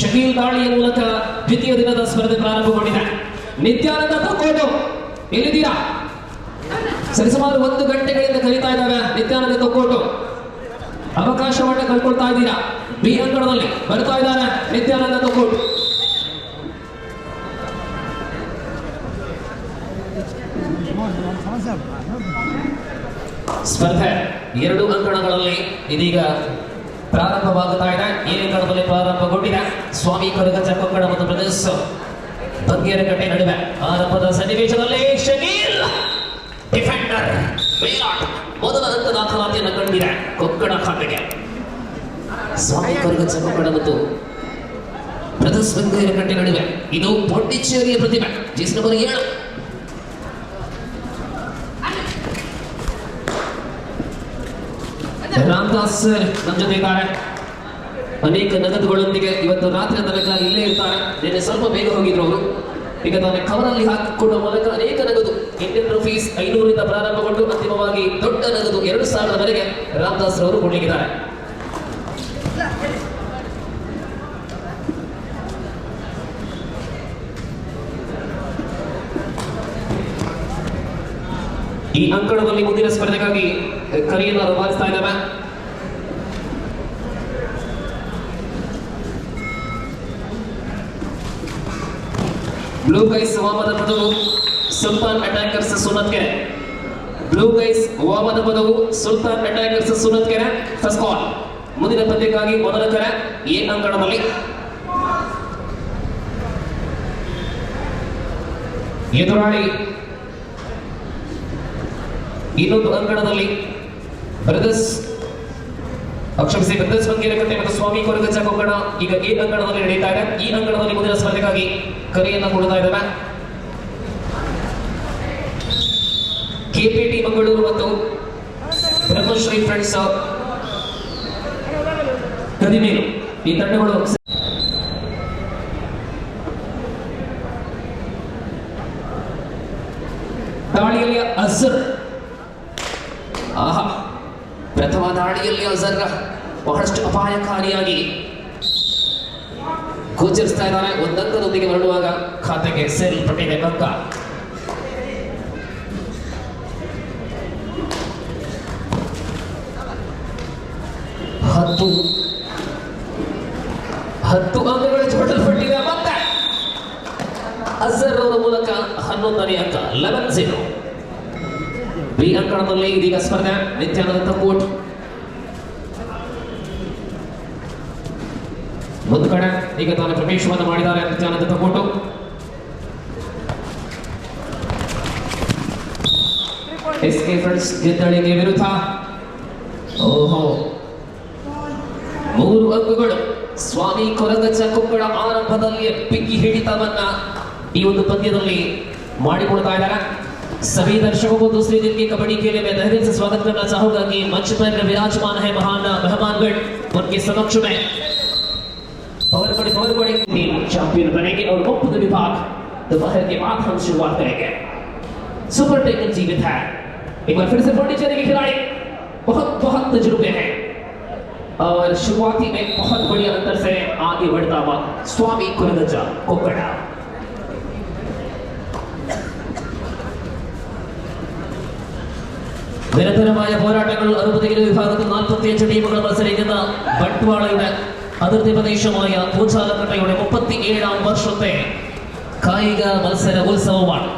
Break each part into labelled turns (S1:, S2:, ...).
S1: ಶಕೀಲ್ ದಾಳಿಯ ಮೂಲಕ ದ್ವಿತೀಯ ದಿನದ ಸ್ಪರ್ಧೆ ಪ್ರಾರಂಭಗೊಂಡಿದೆ. ನಿತ್ಯಾನಂದ ತಕ್ಕೋಟು ಎಲ್ಲಿದ್ದೀರಾ? ಸರಿಸುಮಾರು 1 ಗಂಟೆಗಳಿಂದ ಕರೀತಾ ಇದ್ದಾವೆ. ನಿತ್ಯಾನಂದ ತಕ್ಕೋಟು ಅವಕಾಶವನ್ನು ಕಳ್ಕೊಳ್ತಾ ಇದ್ದೀರಾ. ಬಿ ಅಂಕಣದಲ್ಲಿ ಬರ್ತಾ ಇದ್ದಾರೆ ನಿತ್ಯಾನಂದ ತಕ್ಕೋಟು. ಸ್ಪರ್ಧೆ 2 ಅಂಕಣಗಳಲ್ಲಿ ಇದೀಗ ಪ್ರಾರಂಭವಾಗುತ್ತಾ ಇದೆ. ಈ ಅಂಕಣದಲ್ಲಿ ಪ್ರಾರಂಭಗೊಂಡಿದೆ. ಸ್ವಾಮಿ ಕೊರಗಜ್ಜ ಕೊಕ್ಕಡ ಮತ್ತು ಬ್ರದರ್ಸ್ ಬಂಗೇರಕಟ್ಟೆ ನಡುವೆ ಆರಂಭದ ಸನ್ನಿವೇಶದಲ್ಲಿ ಶಕೀಲ್ ಡಿಫೆಂಡರ್ ಮೇಲಾಟ ಮೊದಲ ಹಂತ ದಾಖಲಾತಿಯನ್ನು ಕಂಡಿದೆ ಕೊಕ್ಕಡ ಖಾತೆಗೆ. ಸ್ವಾಮಿ ಕೊರಗಜ್ಜ ಕೊಕ್ಕಡ ಮತ್ತು ಬ್ರದರ್ಸ್ ಬಂಗೇರಕಟ್ಟೆ ನಡುವೆ ಇದು ಪಾಂಡಿಚೇರಿಯ ಪ್ರತಿಭೆ ಜೀಸ್ ನಂಬರ್ 7. ರಾಮದಾಸ್ ಸರ್ ನಮ್ಮ ಜೊತೆ ಇದ್ದಾರೆ. ಅನೇಕ ನಗದುಗಳೊಂದಿಗೆ ಇವತ್ತು ರಾತ್ರಿ ತನಕ ಇಲ್ಲೇ ಇರ್ತಾರೆ. ನಿನ್ನೆ ಸ್ವಲ್ಪ ಬೇಗ ಹೋಗಿದ್ರು ಅವರು. ಈಗ ತಾನೇ ಕವರಲ್ಲಿ ಹಾಕಿಕೊಳ್ಳುವ ಮೂಲಕ ಅನೇಕ ನಗದು ಇಂಡಿಯನ್ ರುಪೀಸ್ 500 ಪ್ರಾರಂಭಗೊಂಡು ಅಂತಿಮವಾಗಿ ದೊಡ್ಡ ನಗದು 2000ವರೆಗೆ ರಾಮದಾಸ್ ರವರು ಕೊಡಲಿದ್ದಾರೆ. ಈ ಅಂಕಣದಲ್ಲಿ ಮುಂದಿನ ಸ್ಪರ್ಧೆಗಾಗಿ ಕರೆಯನ್ನು ರವಾನಿಸ್ತಾ ಇದ್ದಾವೆ. Blue guys Vamana Padavu Sultan attackers Sunathkere. Blue guys Vamana Padavu Sultan attackers Sunathkere. First call. ಮುಂದಿನ ಪಂದ್ಯಕ್ಕಾಗಿ ಮೊದಲ ಕರೆ ಈ ಅಂಕಣದಲ್ಲಿ. ಎದುರಾಳಿ ಇನ್ನೊಂದು ಅಂಕಣದಲ್ಲಿ ಬ್ರದರ್ಸ್ ಬಂಗೇರಕಟ್ಟೆ ಮತ್ತು ಸ್ವಾಮಿ ಕೊರಗಜ್ಜ ಕೊಕ್ಕಡ ಈಗ ಈ ಅಂಕಣದಲ್ಲಿ ನಡೆಯುತ್ತಾ ಇದೆ. ಈ ಅಂಕಣದಲ್ಲಿ ಮುಂದಿನ ಸ್ಪರ್ಧೆಗಾಗಿ ಕರೆಯನ್ನು ಕೊಡ್ತಾ ಇದ್ದಾವೆ. ಕೆಪಿಟಿ ಮಂಗಳೂರು ಮತ್ತು ಬ್ರಹ್ಮಶ್ರೀ ಫ್ರೆಂಡ್ಸ್ ಕದಿಮೇಲು ಈ ತಂಡಗಳು ದಾಳಿಯಲ್ಲಿ ಅಜರ್. ಪ್ರಥಮ ದಾಳಿಯಲ್ಲಿ ಅಜರ್ ಬಹಳಷ್ಟು ಅಪಾಯಕಾರಿಯಾಗಿ ಗೋಚರಿಸ್ತಾ ಇದ್ದಾರೆ. ಒಂದಂಕದೊಂದಿಗೆ ಹೊರಡುವಾಗ ಖಾತೆಗೆ ಸೇರಿಪಟ್ಟಿದೆ ಅಂಕ. ಹತ್ತು ಅಂಕಗಳು ಜೋಡಿಸಲ್ಪಟ್ಟಿವೆ. ಮತ್ತೆ ಅಜರ್ ಅವರ ಮೂಲಕ 11ನೇ ಅಂಕ 11-0. ಬಿ ಅಂಕಣದಲ್ಲಿ ಇದೀಗ ಸ್ಪರ್ಧೆ ನಿತ್ಯಾನಂದ ತಕ್ಕೋಟು. ಒಂದು ಕಡೆ ಈಗ ತಾನು ಪ್ರವೇಶವನ್ನು ಮಾಡಿದ್ದಾರೆ ನಿತ್ಯಾನಂದ ತಕ್ಕೋಟು. ಎಸ್ಕೆ ಫ್ರೆಂಡ್ಸ್ ಗೆದ್ದಳಿಗೆ ವಿರುದ್ಧ 3 ಅಂಕಗಳು. ಸ್ವಾಮಿ ಕೊರಗಜ್ಜ ಕೊಕ್ಕಡ ಆರಂಭದಲ್ಲಿ ಬಿಕ್ಕಿ ಹಿಡಿತವನ್ನ ಈ ಒಂದು ಪಂದ್ಯದಲ್ಲಿ ಮಾಡಿಕೊಡ್ತಾ ಇದ್ದಾರೆ. सभी दर्शकों को दूसरे दिन के कबड्डी खेले में तहे दिल से स्वागत करना चाहूंगा कि मंच पर विराजमान है महान मेहमानगण. उनके समक्ष में पावर बड़ी टीम चैंपियन बनेगी और मुक्त विभाग दोपहर के बाद हम शुरुआत करेंगे. सुपर टेकन जीवित है. एक बार फिर से पांडिचेरी के खिलाड़ी बहुत तजुर्बे हैं और शुरुआती में बहुत बढ़िया अंतर से आगे बढ़ता हुआ स्वामी कोरगज्ज कोक्कड़. നിരന്തരമായ പോരാട്ടങ്ങൾ 60 കിലോ വിഭാഗത്തിൽ 45 ടീമുകൾ മത്സരിക്കുന്ന ബട്ട്വാളയുടെ അതിർത്തി പ്രദേശമായ പൂച്ചാലക്കട്ടയുടെ 37ാം വർഷത്തെ കായിക മത്സര ഉത്സവമാണ്.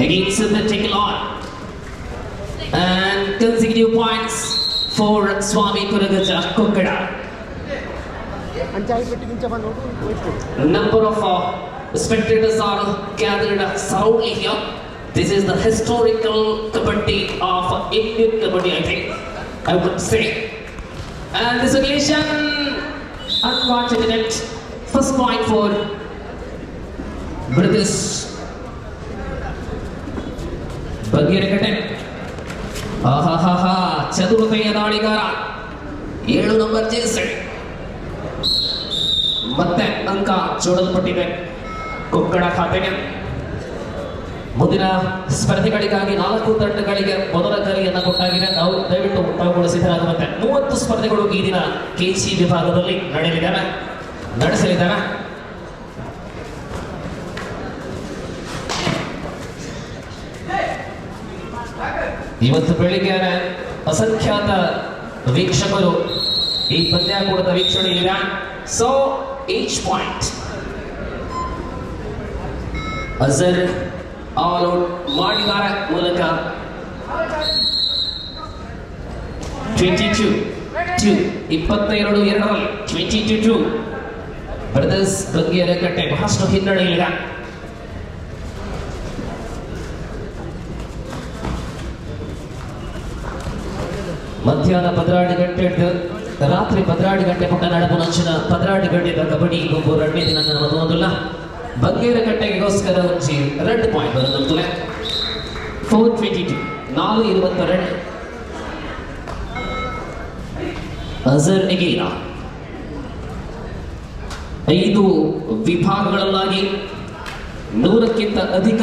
S1: Against the tackle on and consecutive points for Swami Koragadja Kokkada. Number of spectators are gathered surrounding here. This is the historical kabaddi of Indian kabaddi, I think I would say. And this occasion, unfortunate first point for brothers ಬಂಗೇರಕಟ್ಟೆ. ಚತುರತೆಯ ದಾಳಿಗಾರ 7 number Jersey. ಮತ್ತೆ ಅಂಕ ಜೋಡಲ್ಪಟ್ಟಿದೆ ಕೊಕ್ಕಡ ಖಾತೆಗೆ. ಮುಂದಿನ ಸ್ಪರ್ಧೆಗಳಿಗಾಗಿ 4 ತಂಡಗಳಿಗೆ ಮೊದಲ ಕರೆಯನ್ನು ಕೊಟ್ಟಾಗಿದೆ. ನಾವು ದಯವಿಟ್ಟು ತಾವುಗಳು ಸಿದ್ಧರಾಗುವಂತೆ 30 ಸ್ಪರ್ಧೆಗಳು ಈ ದಿನ ಕೆಸಿ ವಿಭಾಗದಲ್ಲಿ ನಡೆಸಲಿದ್ದಾರೆ. ಇವತ್ತು ಬೆಳಿಗ್ಗೆ ಅಸಂಖ್ಯಾತ ವೀಕ್ಷಕರು ಈ ಪಂದ್ಯಾಕೂಟದ ವೀಕ್ಷಣೆಯಿದೆ. So each point Azhar all out ಮಾಡಿದ್ದಾರೆ ಮೂಲಕ 22-2 ಬ್ರದರ್ಸ್ ಬಂಗೇರಕಟ್ಟೆ ಬಹಳಷ್ಟು ಹಿನ್ನಡೆಯಿಲ್ಲ. ಮಧ್ಯಾಹ್ನ 12 ಗಂಟೆ ರಾತ್ರಿ 12 ಗಂಟೆ ಪುಟ್ಟ ನಡಪು ನಂಚಿನ 12 ಗಂಟೆದ ಕಬಡ್ಡಿ ಗುಂಪು 2ನೇ ದಿನ ಮದುವೊಂದಿಲ್ಲ. ಬಂಗೇರಕಟ್ಟೆಗೋಸ್ಕರ ಒಂಚಿ 2 ಪಾಯಿಂಟ್ ಬರೋದಂತಲೇ 422 422 ಅಜರ್ ಎಗೀರಾ 5 ವಿಭಾಗಗಳಲ್ಲಾಗಿ 100ಕ್ಕಿಂತ ಅಧಿಕ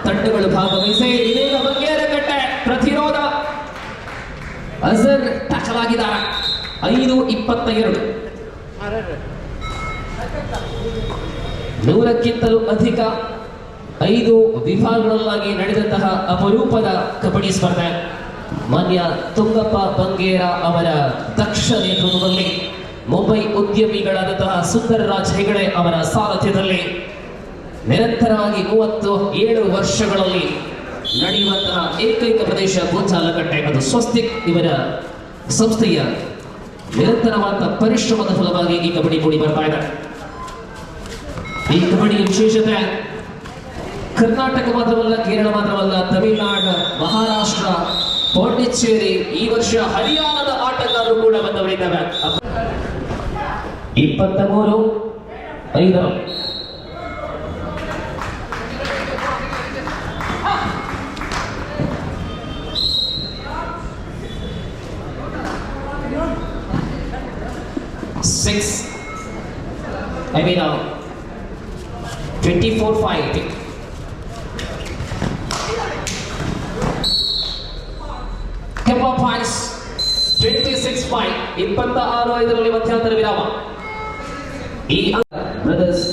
S1: ತಂಡಗಳು ಭಾಗವಹಿಸಿ ಇದೀಗ ಬಂಗೇರಕಟ್ಟೆ ಪ್ರತಿರೋಧ ಅಜರ್ ಟಚಲಾಗಿದ್ದಾರೆ. 5-22 100ಕ್ಕಿಂತಲೂ ಅಧಿಕ 5 ವಿಭಾಗಗಳಲ್ಲಾಗಿ ನಡೆದಂತಹ ಅಪರೂಪದ ಕಬಡ್ಡಿ ಸ್ಪರ್ಧೆ ಮಾನ್ಯ ತುಂಗಪ್ಪ ಬಂಗೇರ ಅವರ ದಕ್ಷ ನೇತೃತ್ವದಲ್ಲಿ ಮುಂಬೈ ಉದ್ಯಮಿಗಳಾದಂತಹ ಸುಂದರರಾಜ್ ಹೆಗಡೆ ಅವರ ಸಾರಥ್ಯದಲ್ಲಿ ನಿರಂತರವಾಗಿ 37 ವರ್ಷಗಳಲ್ಲಿ ನಡೆಯುವಂತಹ ಏಕೈಕ ಪ್ರದೇಶ ಗೋಚಾಲಕಟ್ಟೆ ಅದು ಸ್ವಸ್ತಿಕ್ ಇವರ ಸಂಸ್ಥೆಯ ನಿರಂತರವಾದ ಪರಿಶ್ರಮದ ಫಲವಾಗಿ ಈ ಕಬಡ್ಡಿ ಕೂಡಿ ಬರ್ತಾ ಇದೆ. ಈ ಕಬಡ್ಡಿಯ ವಿಶೇಷತೆ ಕರ್ನಾಟಕ ಮಾತ್ರವಲ್ಲ, ಕೇರಳ ಮಾತ್ರವಲ್ಲ, ತಮಿಳುನಾಡು, ಮಹಾರಾಷ್ಟ್ರ, ಪಾಂಡಿಚೇರಿ, ಈ ವರ್ಷ ಹರಿಯಾಣದ ಆಟಗಾರರು ಕೂಡ ಬಂದವರಿದ್ದಾರೆ. 23-5 24-5 Kempa points 26-5 26-5 ಮಧ್ಯಂತರ ವಿರಾಮ. ಈ ಬ್ರದರ್ಸ್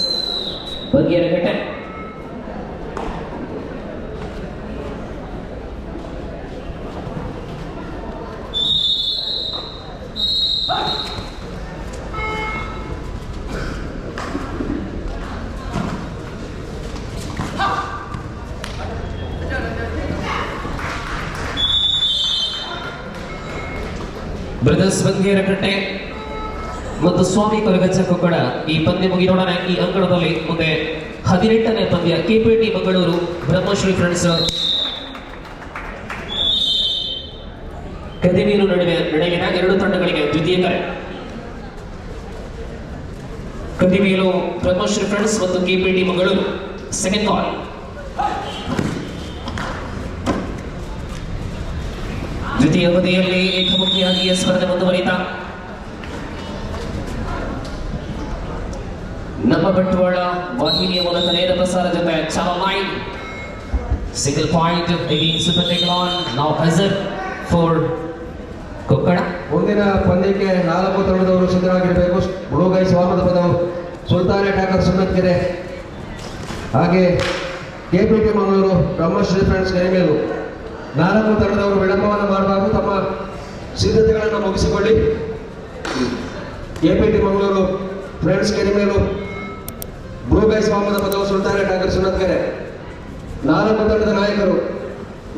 S1: ಬಂಗೇರಕಟ್ಟೆ ಬ್ರದರ್ಸ್ ಬಂಗೇರಕಟ್ಟೆ ಮತ್ತು ಸ್ವಾಮಿ ಕೊರಗಚ್ಚ ಕೊಕ್ಕಡ ಈ ಪಂದ್ಯ ಮುಗಿದೊಡನೆ ಈ ಅಂಕಣದಲ್ಲಿ ಮುಂದೆ 18ನೇ ಪಂದ್ಯ ಕೆಪಿಟಿ ಮಂಗಳೂರು ಬ್ರಹ್ಮಶ್ರೀ ಫ್ರೆಂಡ್ಸ್ ಕದಿಮೀರು ನಡುವೆ ನಡೆಯಲಿನ 2 ತಂಡಗಳಿಗೆ ದ್ವಿತೀಯ ಕರೆ. ಕದಿಮೀರು ಬ್ರಹ್ಮಶ್ರೀ ಫ್ರೆಂಡ್ಸ್ ಮತ್ತು ಕೆಪಿಟಿ ಮಂಗಳೂರು ಸೆಕೆಂಡ್ ಕಾಲ್. ದ್ವಿತೀಯ ಅವಧಿಯಲ್ಲಿ ಏಕಮುಖಿಯಾಗಿ ಸ್ಪರ್ಧೆ ಮುಂದುವರಿತಾ ನಮ್ಮ ಬಂಟ್ವಾಳ ವಾಹಿನಿಯ ಮೂಲಕ ನೇರ ಪ್ರಸಾರ ಜೊತೆ channel 9 single point against super ಟೆಕ್ಲಾನ್ ನೌ ಅಜರ್ ಫಾರ್ ಕೊಕ್ಕಡ.
S2: ಮುಂದಿನ ಪಂದ್ಯಕ್ಕೆ 4 ತಂಡದವರು ಸಿದ್ಧರಾಗಿರಬೇಕು. ಬ್ಲೂಗೈ ಸ್ವಾಗತ ಪದ ಸುಲ್ತಾನೆ ಠಾಕರ್ ಸುನ್ನತ್ಕೆರೆ, ಹಾಗೆ ಕೆಪಿಟಿ ಮಂಗಳೂರು ಬ್ರಹ್ಮಶ್ರೀ ಫ್ರೆಂಡ್ಸ್ ಕೆರೆಮೇಲು 4 ತಂಡದವರು ವಿಳಂಬವನ್ನು ಮಾಡಬಾರದು, ತಮ್ಮ ಸಿದ್ಧತೆಗಳನ್ನು ಮುಗಿಸಿಕೊಳ್ಳಿ. ಕೆಪಿಟಿ ಮಂಗಳೂರು ಫ್ರೆಂಡ್ಸ್ ಕೆರೆಮೇಲು, ಬ್ಲೂಗೈ ಸ್ವಾಗತ ಪದವು ಸುಲ್ತಾನೆ ಠಾಕರ್ ಸುನ್ನತ್ಕೆರೆ 4 ತಂಡದ ನಾಯಕರು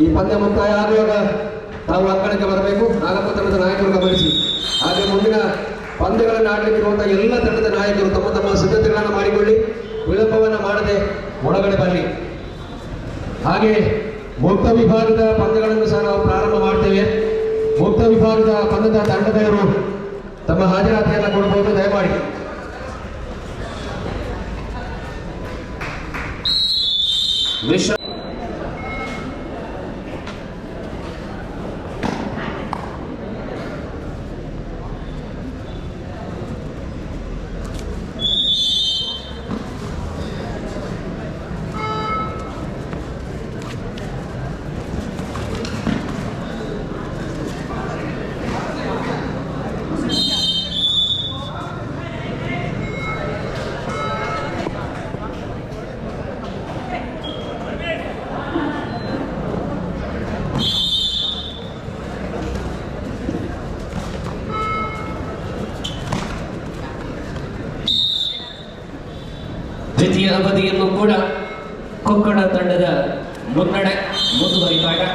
S2: ಈ ಪಂದ್ಯ ಮುಕ್ತಾಯ ಆಗುವಾಗ ತಾವು ಅಂಕಣಕ್ಕೆ ಬರಬೇಕು. 4 ತಂಡದ ನಾಯಕರು ಗಮನಿಸಿ. ಹಾಗೆ ಮುಂದಿನ ಪಂದ್ಯಗಳನ್ನು ಆಡಲಿಕ್ಕಿರುವಂತಹ ಎಲ್ಲ ತಂಡದ ನಾಯಕರು ತಮ್ಮ ತಮ್ಮ ಸಿದ್ಧತೆಗಳನ್ನು ಮಾಡಿಕೊಳ್ಳಿ, ವಿಳಂಬವನ್ನು ಮಾಡದೆ ಒಳಗಡೆ ಬರಲಿ. ಹಾಗೆ ಮುಕ್ತ ವಿಭಾಗದ ಪಂದ್ಯಗಳನ್ನು ಸಹ ನಾವು ಪ್ರಾರಂಭ ಮಾಡ್ತೇವೆ. ಮುಕ್ತ ವಿಭಾಗದ ಪಂದ್ಯದ ತಂಡದವರು ತಮ್ಮ ಹಾಜರಾತಿಯನ್ನು ಕೊಡಬಹುದು, ದಯಮಾಡಿ.
S1: ಅವಧಿಯನ್ನು ಕೂಡ ಕೊಕ್ಕಡ ತಂಡದ ಮುನ್ನಡೆ ಮುಂದುವರಿತಾ ಇದೆ.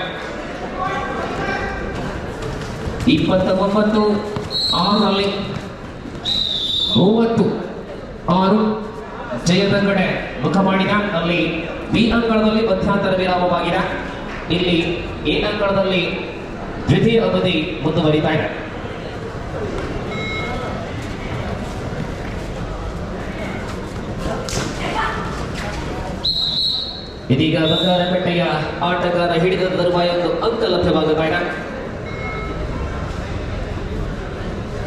S1: 29-6ರಲ್ಲಿ 36 ಜಯದ ಕಡೆ ಮುಖ ಮಾಡಿದ. ಅಲ್ಲಿ ಬಿ ಅಂಕಣದಲ್ಲಿ ಮಧ್ಯಂತರ ವಿರಾಮವಾಗಿದೆ. ಇಲ್ಲಿ ಎ ಅಂಕಣದಲ್ಲಿ ದ್ವಿತೀಯ ಅವಧಿ ಮುಂದುವರಿತಾ ಇದೆ. ಇದೀಗ ಬಂಗಾರಪೇಟೆಯ ಆಟಗಾರ ಹಿಡಿದ ತರುವಾಯ ಒಂದು ಅಂಕ ಲಭ್ಯವಾಗುತ್ತಾ ಇದೆ.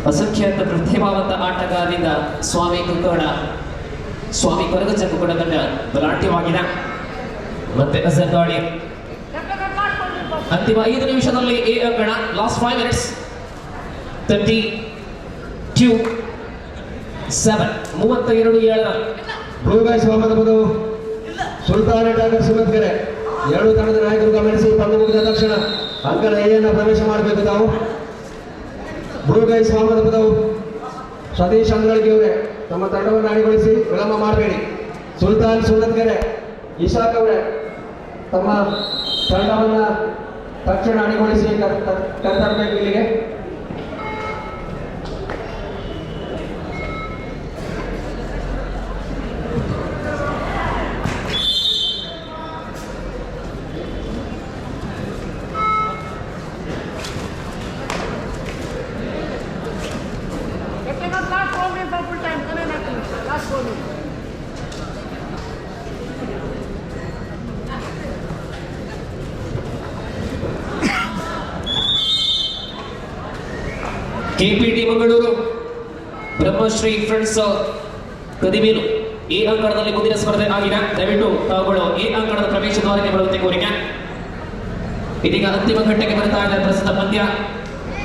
S1: ಅಸಂಖ್ಯಾತ ಪ್ರತಿಭಾವಂತ ಆಟಗಾರರಿಂದ ಸ್ವಾಮಿ ಕೊರಗಜ್ಜ ಕುಕ್ಕಡ ತಂಡ ಬಲಾಢ್ಯವಾಗಿದೆ. ಮತ್ತೆ ಅಜರ್ ದಾಳಿ ಅಂತಿಮ 5 ನಿಮಿಷದಲ್ಲಿ ಎ ಅಂಕಣ. ಲಾಸ್ಟ್ 5 minutes 32-7
S2: ಬ್ಲೂ ಗೈಸ್ ವಾಮದ ಪದವು ಸುಲ್ತಾನ್ ಟೈಗರ್ಸ್ ಸುನ್ನತ್ಕೆರೆ. 2 ತಂಡದ ನಾಯಕರು ಗಮನಿಸಿ, ಪಂದ್ಯ ಮುಗಿದ ತಕ್ಷಣ ಅಂಕಣ ಎಯನ್ನು ಪ್ರವೇಶ ಮಾಡಬೇಕು ತಾವು. ಬ್ಲೂ ಗೈಸ್ ವಾಮದ ಪದವು ಸತೀಶ್ ಅಂಗಳಗಿ ಅವರೇ ತಮ್ಮ ತಂಡವನ್ನು ಅಣಿಗೊಳಿಸಿ ವಿಳಂಬ ಮಾಡಬೇಡಿ. ಸುಲ್ತಾನ್ ಸುನ್ನತ್ಕೆರೆ ಇಶಾಕ್ ಅವರೇ ತಮ್ಮ ತಂಡವನ್ನು ತಕ್ಷಣ ಅಣಿಗೊಳಿಸಿ ಕರ್ತರಬೇಕು ಇಲ್ಲಿಗೆ.
S1: ಕೆಪಿಟಿ ಮಂಗಳೂರು ಬ್ರಹ್ಮಶ್ರೀ ಫ್ರೆಂಡ್ಸ್ ಕದಿಮೇಲು ಈ ಅಂಕಣದಲ್ಲಿ ಮುಂದಿನ ಸ್ಪರ್ಧೆ ಆಗಿದೆ. ದಯವಿಟ್ಟು ತಾವುಗಳು ಈ ಅಂಕಣದ ಪ್ರವೇಶ ದ್ವಾರಕ್ಕೆ ಬರುವಂತೆ ಕೋರಿಕೆ. ಇದೀಗ ಅಂತಿಮ ಘಟ್ಟಕ್ಕೆ ಬರ್ತಾ ಇದೆ ಪ್ರಸ್ತುತ ಪಂದ್ಯ.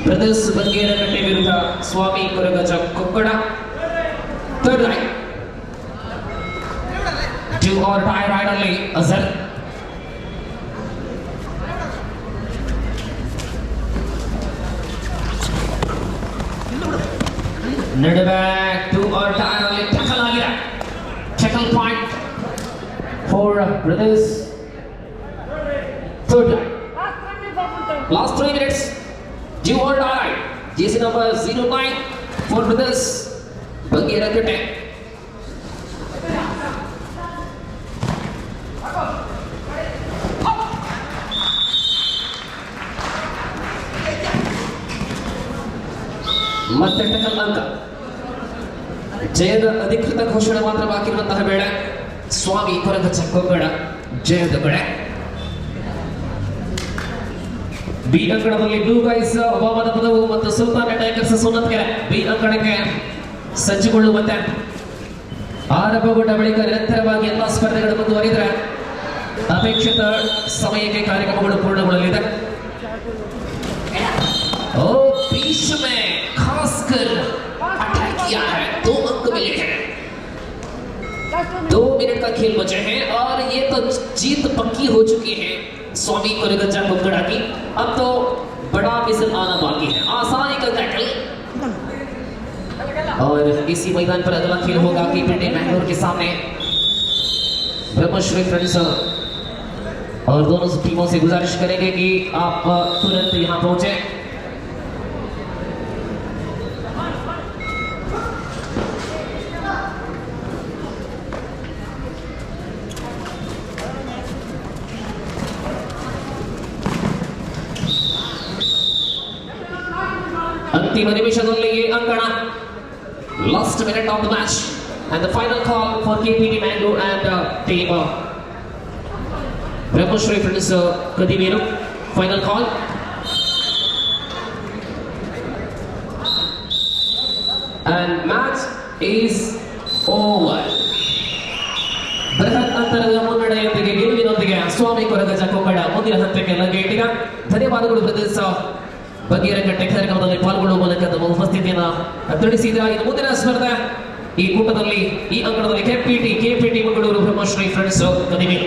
S1: ಬ್ರದರ್ಸ್ ಬಂಗೇರಕಟ್ಟೆ ವಿರುದ್ಧ Swami Koragajja Kokkada. Third line do or die raid ಅಲ್ಲಿ ಅಜರ್. ನಡುವೆ ಟು ಆರ್ ಟೈ ಅಲ್ಲಿ ಟಕಲ್ ಆಗಿದೆ. Tackle point for brothers. Third line last 3 minutes. Do or die. Jersey number 09 for brothers Bangirakate. ಮತ್ತೆ ಟಕಲ್ ಅಂಕ. ಜಯದ ಅಧಿಕೃತ ಘೋಷಣೆ ಮಾತ್ರ ಬಾಕಿ ಇರುವಂತಹ ವೇಳೆ ಸ್ವಾಮಿ ಕೊರಗಜ್ಜ ಕೊಕ್ಕಡ ಜಯದ ಕಡೆ. ಬಿ ಅಂಕಣದಲ್ಲಿ ಬ್ಲೂ ಗೈಸ್ ವಾಮನ ಪದವು ಮತ್ತು ಸುಲ್ತಾನ್ ಟೈಗರ್ಸ್ ಸುನ್ನತ್ಕೆರೆ ಬಿ ಅಂಕಣಕ್ಕೆ ಸಜ್ಜುಗೊಳ್ಳುವಂತೆ. ಆರಂಭಗೊಂಡ ಬಳಿಕ ನಿರಂತರವಾಗಿ ಎಲ್ಲ ಸ್ಪರ್ಧೆಗಳು ಮುಂದುವರಿದರೆ ಅಪೇಕ್ಷಿತ ಸಮಯಕ್ಕೆ ಕಾರ್ಯಕ್ರಮಗಳು ಪೂರ್ಣಗೊಳ್ಳಲಿದೆ. ओ बीच में खासकर अटैक किया है. 2 अंक मिले हैं. 2 मिनट का खेल बचे हैं और ये तो जीत पक्की हो चुकी है स्वामी कोरगज्जा कोक्कड़ा की. अब तो बड़ा मिसल आना बाकी है. आसानी का टैकल और इसी मैदान पर अगला खेल होगा केपीटी मैंगलोर के सामने ब्रह्मश्री फ्रेंड्स. और दोनों टीमों से गुजारिश करेंगे कि आप तुरंत यहाँ पहुंचे. अंतिम निमिषದಲ್ಲಿ ಈ ಅಂಕಣ. Last minute of the match and the final call for KPT Mangalore and team Brahmashri Friends Kadimeelu. Final call. And match is over. ಬೃಹತ್ ಅಂತರದ ಮುನ್ನಡೆಯೊಂದಿಗೆ ಗೆಲುವಿನೊಂದಿಗೆ ಸ್ವಾಮಿ ಕೊರಗಜ್ಜ ಕೊಕ್ಕಡ ಮುಂದಿನ ಹಂತಕ್ಕೆ ಲಗ್ಗೆ ಇಟ್ಟಿದ. ಧನ್ಯವಾದಗಳು ಬ್ರದರ್ಸ್ ಬಂಗೇರಕಟ್ಟೆ ಕಾರ್ಯಕ್ರಮದಲ್ಲಿ ಪಾಲ್ಗೊಳ್ಳುವ ಮೂಲಕ ತಮ್ಮ ಉಪಸ್ಥಿತಿಯನ್ನು ತಿಳಿಸಿದ. ಇನ್ನು ಮುಂದಿನ ಸ್ಪರ್ಧೆ ಈ ಕೂಟದಲ್ಲಿ ಈ ಅಂಕಣದಲ್ಲಿ ಕೆಪಿಟಿ ಮಂಗಳೂರು ಬ್ರಹ್ಮಶ್ರೀ ಫ್ರೆಂಡ್ಸ್ ಕದಿಮೇಲು.